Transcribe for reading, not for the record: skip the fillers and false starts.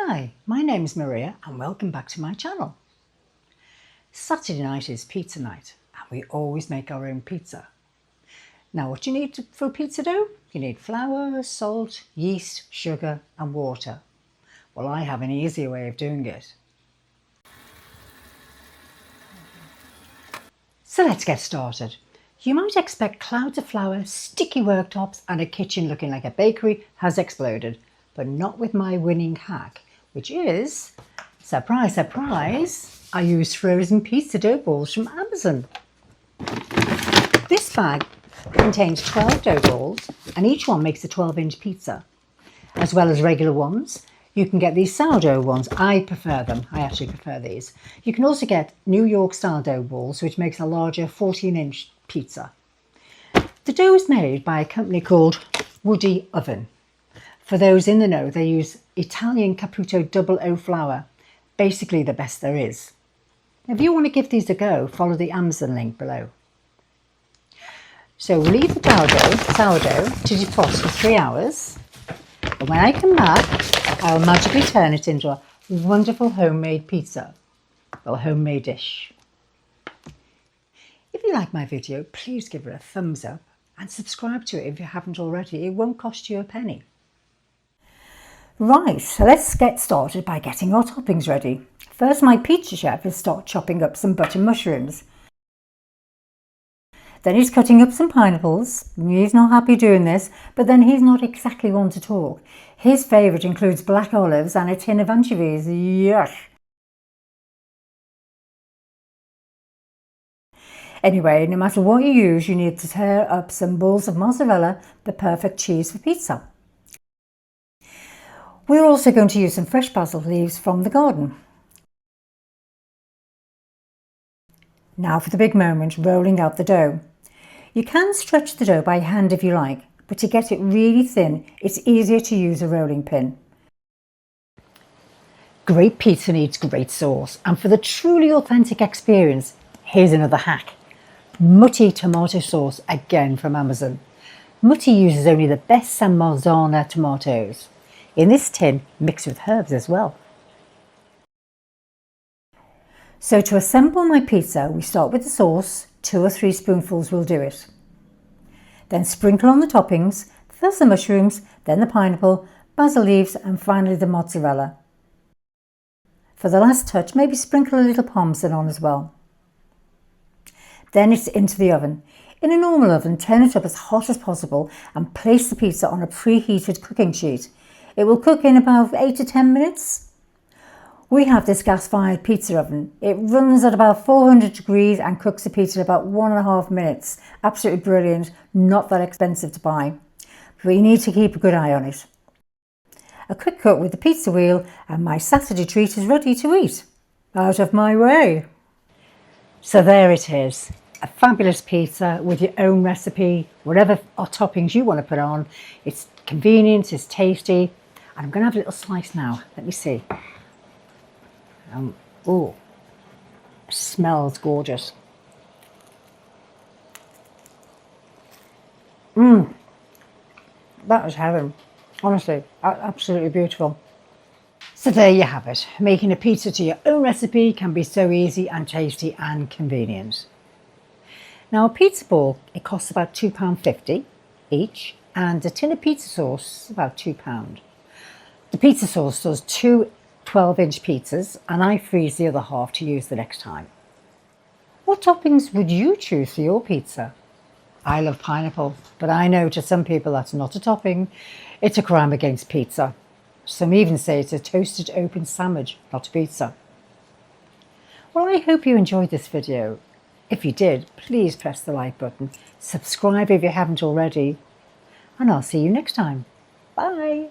Hi, my name is Maria and welcome back to my channel. Saturday night is pizza night and we always make our own pizza. Now what you need for pizza dough? You need flour, salt, yeast, sugar and water. Well, I have an easier way of doing it. So let's get started. You might expect clouds of flour, sticky worktops and a kitchen looking like a bakery has exploded, but not with my winning hack, which is, surprise, surprise, I use frozen pizza dough balls from Amazon. This bag contains 12 dough balls and each one makes a 12-inch pizza. As well as regular ones, you can get these sourdough ones. I prefer them. I actually prefer these. You can also get New York style dough balls, which makes a larger 14-inch pizza. The dough is made by a company called Woody Oven. For those in the know, they use Italian Caputo 00 flour, basically the best there is. If you want to give these a go, follow the Amazon link below. So leave the sourdough to defrost for 3 hours. And when I come back, I'll magically turn it into a wonderful homemade pizza, or homemade dish. If you like my video, please give it a thumbs up and subscribe to it if you haven't already. It won't cost you a penny. Right, so let's get started by getting our toppings ready. First, my pizza chef will start chopping up some butter mushrooms. Then he's cutting up some pineapples. He's not happy doing this, but then he's not exactly one to talk. His favourite includes black olives and a tin of anchovies. Yuck! Anyway, no matter what you use, you need to tear up some balls of mozzarella, the perfect cheese for pizza. We're also going to use some fresh basil leaves from the garden. Now for the big moment, rolling out the dough. You can stretch the dough by hand if you like, but to get it really thin, it's easier to use a rolling pin. Great pizza needs great sauce, and for the truly authentic experience, here's another hack. Mutti tomato sauce, again from Amazon. Mutti uses only the best San Marzano tomatoes. In this tin, mixed with herbs as well. So to assemble my pizza, we start with the sauce. 2 or 3 spoonfuls will do it. Then sprinkle on the toppings, first the mushrooms, then the pineapple, basil leaves and finally the mozzarella. For the last touch, maybe sprinkle a little parmesan on as well. Then it's into the oven. In a normal oven, turn it up as hot as possible and place the pizza on a preheated cooking sheet. It will cook in about 8 to 10 minutes. We have this gas-fired pizza oven. It runs at about 400 degrees and cooks the pizza in about 1.5 minutes. Absolutely brilliant, not that expensive to buy. But you need to keep a good eye on it. A quick cut with the pizza wheel and my Saturday treat is ready to eat. Out of my way. So there it is. A fabulous pizza with your own recipe, whatever toppings you want to put on. It's convenient, it's tasty. And I'm going to have a little slice now. Let me see. Oh, smells gorgeous. That is heaven. Honestly, absolutely beautiful. So there you have it. Making a pizza to your own recipe can be so easy and tasty and convenient. Now a pizza ball, it costs about £2.50 each, and a tin of pizza sauce about £2. The pizza sauce does 2 12-inch pizzas and I freeze the other half to use the next time. What toppings would you choose for your pizza? I love pineapple, but I know to some people that's not a topping. It's a crime against pizza. Some even say it's a toasted open sandwich, not a pizza. Well, I hope you enjoyed this video. If you did, please press the like button, subscribe if you haven't already, and I'll see you next time. Bye!